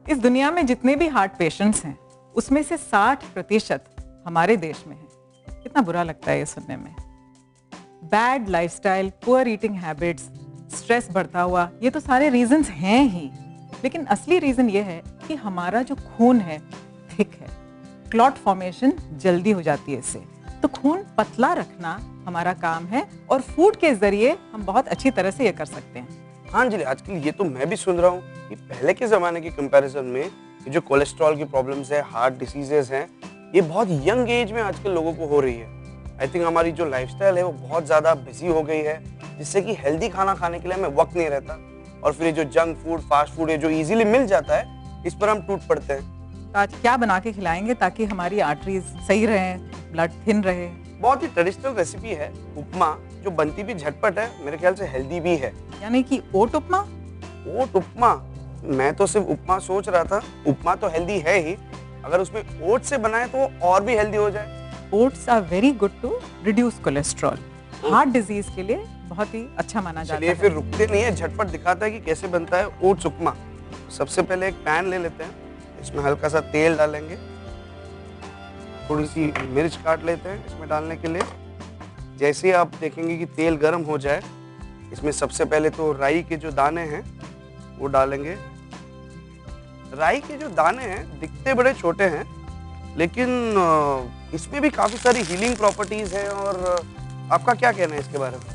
इस दुनिया में जितने भी हार्ट पेशेंट्स हैं उसमें से 60% हमारे देश में हैं। कितना बुरा लगता है ये सुनने में। Bad lifestyle, poor eating habits, stress बढ़ता हुआ, ये तो सारे रीजंस हैं ही, लेकिन असली रीजन ये है कि हमारा जो खून है थिक है, क्लॉट फॉर्मेशन जल्दी हो जाती है इससे। तो खून पतला रखना हमारा काम है और फूड के जरिए हम बहुत अच्छी तरह से ये कर सकते हैं। हाँ जी, आजकल ये तो मैं भी सुन रहा हूँ कि पहले के ज़माने के कंपैरिजन में ये जो कोलेस्ट्रॉल की प्रॉब्लम्स है, हार्ट डिसीजेज हैं, ये बहुत यंग एज में आजकल लोगों को हो रही है। आई थिंक हमारी जो लाइफस्टाइल है वो बहुत ज़्यादा बिजी हो गई है, जिससे कि हेल्दी खाना खाने के लिए हमें वक्त नहीं रहता, और फिर ये जो जंक फूड, फास्ट फूड है जो इजीली मिल जाता है, इस पर हम टूट पड़ते हैं। तो आज क्या बना के खिलाएंगे ताकि हमारी आर्टरीज सही रहें, ब्लड थिन रहे? बहुत ही ट्रेडिशनल रेसिपी है उपमा, जो बनती भी झटपट है, मेरे ख्याल से हेल्दी भी है। यानी कि ओट उपमा। ओट उपमा? मैं तो सिर्फ उपमा सोच रहा था। उपमा तो हेल्दी है ही, अगर उसमें ओट से बनाए तो वो और भी हेल्दी हो जाए। Oats are very good to reduce cholesterol. Heart disease के लिए बहुत ही अच्छा माना जाता है। चलिए फिर रुकते नहीं है, झटपट दिखाता है कि कैसे बनता है ओट्स उपमा। सबसे पहले एक पैन ले लेते हैं, इसमें हल्का सा तेल डालेंगे, थोड़ी सी मिर्च काट लेते हैं इसमें डालने के लिए। जैसे ही आप देखेंगे कि तेल गर्म हो जाए, इसमें सबसे पहले तो राई के जो दाने हैं वो डालेंगे। राई के जो दाने हैं दिखते बड़े छोटे हैं, लेकिन इसमें भी काफी सारी हीलिंग प्रॉपर्टीज हैं। और आपका क्या कहना है इसके बारे में?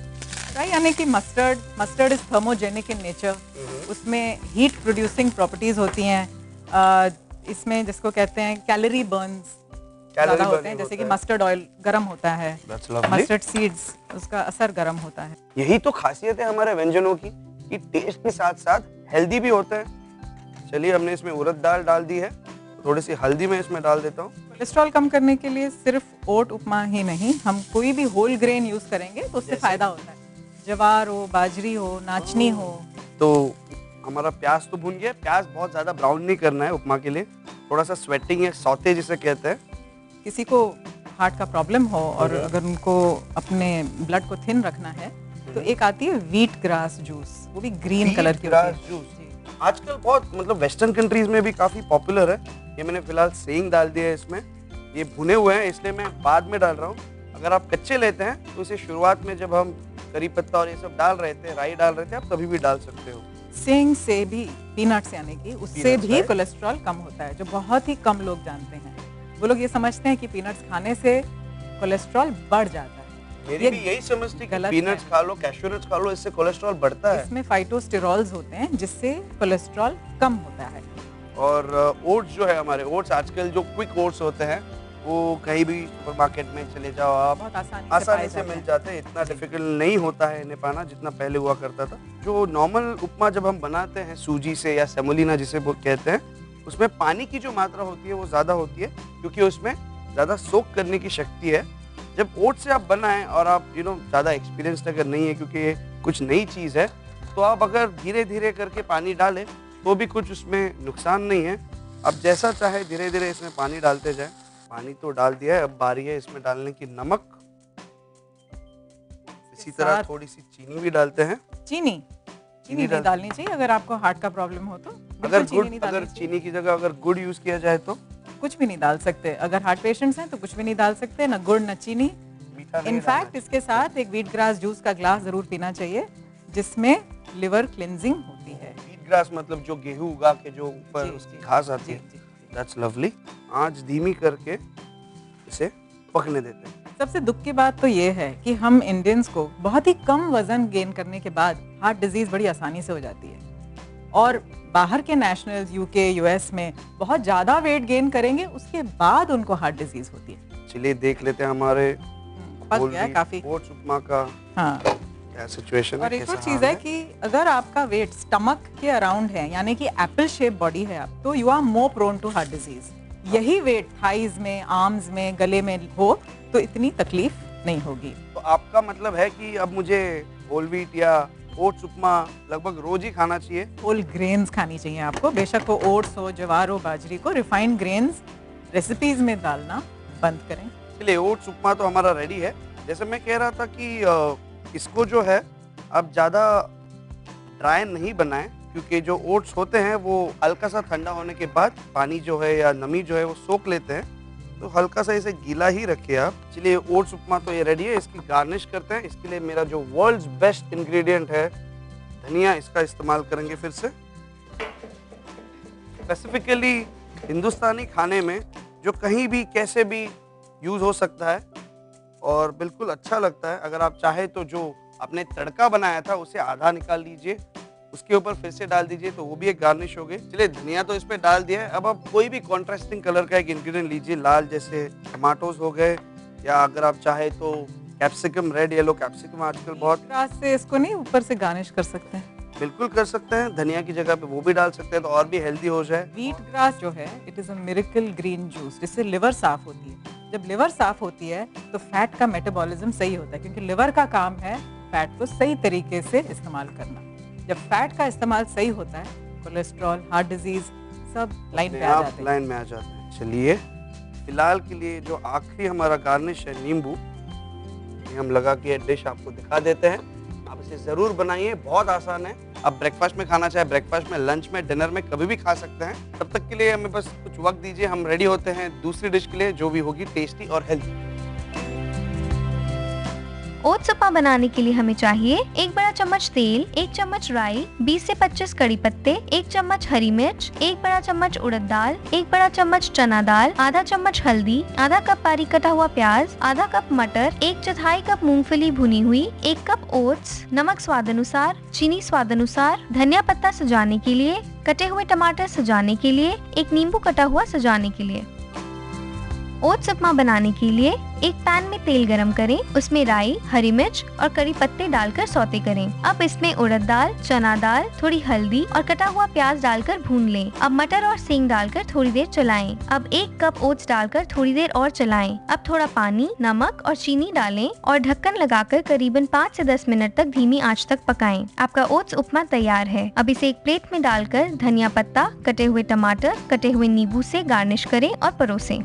राई यानी कि mustard is thermogenic in nature. उसमें हीट प्रोड्यूसिंग प्रॉपर्टीज होती हैं। इसमें जिसको कहते हैं कैलोरी बर्न्स ज़्यादा होते हैं, जैसे कि मस्टर्ड ऑयल गर्म होता है, मस्टर्ड सीड्स उसका असर गर्म होता है। यही तो खासियत है हमारे व्यंजनों की कि टेस्ट के साथ साथ हेल्दी भी होते हैं। चलिए, हमने इसमें उड़द दाल डाल दी है, थोड़ी सी हल्दी मैं इसमें डाल देता हूँ। कोलेस्ट्रॉल कम करने के लिए सिर्फ ओट उपमा ही नहीं, हम कोई भी होल ग्रेन यूज करेंगे तो उससे फायदा होता है। ज्वार हो, बाजरी हो, नाचनी हो। तो हमारा प्याज तो भुन गया। प्याज बहुत ज्यादा ब्राउन नहीं करना है उपमा के लिए, थोड़ा सा स्वेटिंग है, सौते जिसे कहते हैं। किसी को हार्ट का प्रॉब्लम हो और अगर उनको अपने ब्लड को थिन रखना है तो एक आती है व्हीट ग्रास जूस, वो भी ग्रीन कलर की होती है। आजकल बहुत वेस्टर्न कंट्रीज में भी काफी पॉपुलर है। ये मैंने फिलहाल सेंग डाल दिया है इसमें। ये भुने हुए हैं इसलिए मैं बाद में डाल रहा हूँ। अगर आप कच्चे लेते हैं तो इसे शुरुआत में जब हम करी पत्ता और ये सब डाल रहे थे, राई डाल रहे थे, आप तभी भी डाल सकते हो। सेंग से भी, पीनट्स यानी कि उससे भी कोलेस्ट्रॉल कम होता है, जो बहुत ही कम लोग जानते हैं। वो लोग ये समझते हैं कि पीनट्स खाने से कोलेस्ट्रॉल बढ़ जाता है। मेरी भी यही समझ थी कि पीनट्स खा लो, कैश्यू नट्स खा लो, इससे कोलेस्ट्रॉल बढ़ता है। इसमें फाइटोस्टेरॉल्स होते हैं जिससे कोलेस्ट्रॉल कम होता है। और ओट्स जो है हमारे, ओट्स आजकल जो क्विक ओट्स होते हैं वो कहीं भी सुपरमार्केट में चले जाओ आप, बहुत आसानी से मिल जाते हैं। इतना डिफिकल्ट नहीं होता है इन्हें पाना जितना पहले हुआ करता था। जो नॉर्मल उपमा जब हम बनाते हैं सूजी से या सेमोलिना जिसे वो कहते हैं, उसमें पानी की जो मात्रा होती है वो ज़्यादा होती है, क्योंकि उसमें ज़्यादा सोक करने की शक्ति है। जब ओट से आप बनाएं और आप ज़्यादा एक्सपीरियंस्ड अगर नहीं है, क्योंकि ये कुछ नई चीज़ है, तो आप अगर धीरे धीरे करके पानी डालें तो भी कुछ उसमें नुकसान नहीं है। अब जैसा चाहे धीरे धीरे इसमें पानी डालते जाएं। पानी तो डाल दिया है, अब बारी है इसमें डालने की नमक। इसी तरह थोड़ी सी चीनी भी डालते हैं। चीनी नहीं डालनी चाहिए अगर आपको हार्ट का प्रॉब्लम हो तो। अगर चीनी की जगह अगर गुड़ यूज किया जाए तो कुछ भी नहीं डाल सकते। अगर हार्ट पेशेंट्स हैं तो कुछ भी नहीं डाल सकते, ना गुड़ ना चीनी। इनफैक्ट इसके साथ एक व्हीट ग्रास जूस का ग्लास जरूर पीना चाहिए, जिसमें लिवर क्लिनजिंग होती है। व्हीट ग्रास मतलब जो गेहूं उगा के जो ऊपर उसकी घास आती है। That's lovely. आंच धीमी करके इसे पकने देते हैं। सबसे दुख की बात तो ये है कि हम इंडियंस को बहुत ही कम वजन गेन करने के बाद हार्ट डिजीज बड़ी आसानी से हो जाती है, और बाहर के नेशनल्स यूके यूएस में बहुत ज्यादा वेट गेन करेंगे उसके बाद उनको हार्ट डिजीज होती है। चलिए देख लेते हैं हमारे काफी ओट्स उपमा का क्या सिचुएशन है। और एक और चीज है कि अगर आपका वेट स्टमक के अराउंड है, यानी कि एप्पल शेप बॉडी है आप, तो you are more prone to heart disease. यही वेट थाइज में, आर्म्स में, गले में हो तो इतनी तकलीफ नहीं होगी। तो आपका मतलब है कि अब मुझे होल व्हीट या ओट्स उपमा लगभग रोज ही खाना चाहिए? होल ग्रेन्स खानी चाहिए आपको, बेशक वो ओट्स हो, ज्वार हो, बाजरी को। रिफाइंड ग्रेन्स रेसिपीज में डालना बंद करें। चलिए, ओट्स उपमा तो हमारा रेडी है। जैसे मैं कह रहा था कि इसको जो है आप ज़्यादा ड्राई नहीं बनाएं, क्योंकि जो ओट्स होते हैं वो हल्का सा ठंडा होने के बाद पानी जो है या नमी जो है वो सोख लेते हैं, तो हल्का सा इसे गीला ही रखिए आप। चलिए ओट्स उपमा तो ये रेडी है, इसकी गार्निश करते हैं। इसके लिए मेरा जो वर्ल्ड्स बेस्ट इंग्रेडिएंट है धनिया, इसका इस्तेमाल करेंगे फिर से। स्पेसिफिकली हिंदुस्तानी खाने में जो कहीं भी कैसे भी यूज़ हो सकता है और बिल्कुल अच्छा लगता है। अगर आप चाहे तो जो आपने तड़का बनाया था उसे आधा निकाल लीजिए, उसके ऊपर फिर से डाल दीजिए, तो वो भी एक गार्निश हो गई। चलिए धनिया तो इस पे डाल दिया है, अब आप कोई भी कॉन्ट्रास्टिंग कलर का एक इंग्रेडिएंट लीजिए, लाल जैसे टमाटोज हो गए, या अगर आप चाहे तो कैप्सिकम, रेड येलो कैप्सिकम आजकल बहुत। ग्रास से इसको नहीं ऊपर से गार्निश कर सकते हैं? बिल्कुल कर सकते हैं, धनिया की जगह पे वो भी डाल सकते हैं तो और भी हेल्दी हो जाए। व्हीट ग्रास जो है it is a miracle green juice, जिससे लिवर साफ होती है। जब लिवर साफ होती है तो फैट का मेटाबॉलिज्म सही होता है, क्योंकि लिवर का काम है फैट को सही तरीके से इस्तेमाल करना। जब फैट का इस्तेमाल सही होता है, कोलेस्ट्रॉल, हार्ट डिजीज सब लाइन पे आ जाते हैं। लाइन में आ जाते हैं। चलिए फिलहाल के लिए जो आखिरी हमारा गार्निश है नींबू, ये हम लगा के डिश आपको दिखा देते हैं। आप इसे जरूर बनाइए, बहुत आसान है। आप ब्रेकफास्ट में खाना चाहे ब्रेकफास्ट में, लंच में, डिनर में, कभी भी खा सकते हैं। तब तक के लिए हमें बस कुछ वक्त दीजिए, हम रेडी होते हैं दूसरी डिश के लिए जो भी होगी टेस्टी और हेल्दी। ओट्स उपमा बनाने के लिए हमें चाहिए 1 बड़ा चम्मच तेल, 1 चम्मच राई, 20 से 25 कड़ी पत्ते, 1 चम्मच हरी मिर्च, 1 बड़ा चम्मच उड़द दाल, 1 बड़ा चम्मच चना दाल, आधा चम्मच हल्दी, आधा कप बारीक कटा हुआ प्याज, आधा कप मटर, 1/4 कप मूंगफली भुनी हुई, 1 कप ओट्स, नमक स्वाद अनुसार, चीनी स्वाद अनुसार, धनिया पत्ता सजाने के लिए, कटे हुए टमाटर सजाने के लिए, 1 नींबू कटा हुआ सजाने के लिए। ओट्स उपमा बनाने के लिए एक पैन में तेल गरम करें, उसमें राई, हरी मिर्च और कड़ी पत्ते डालकर सौते करें। अब इसमें उड़द दाल, चना दाल, थोड़ी हल्दी और कटा हुआ प्याज डालकर भून लें। अब मटर और सेंग डालकर थोड़ी देर चलाएं। अब 1 कप ओट्स डालकर थोड़ी देर और चलाएं। अब थोड़ा पानी, नमक और चीनी डालें और ढक्कन लगाकर करीबन 5 से 10 मिनट तक धीमी आंच तक पकाएं। आपका ओट्स उपमा तैयार है। अब इसे एक प्लेट में डालकर धनिया पत्ता, कटे हुए टमाटर, कटे हुए नींबू से गार्निश करें और परोसें।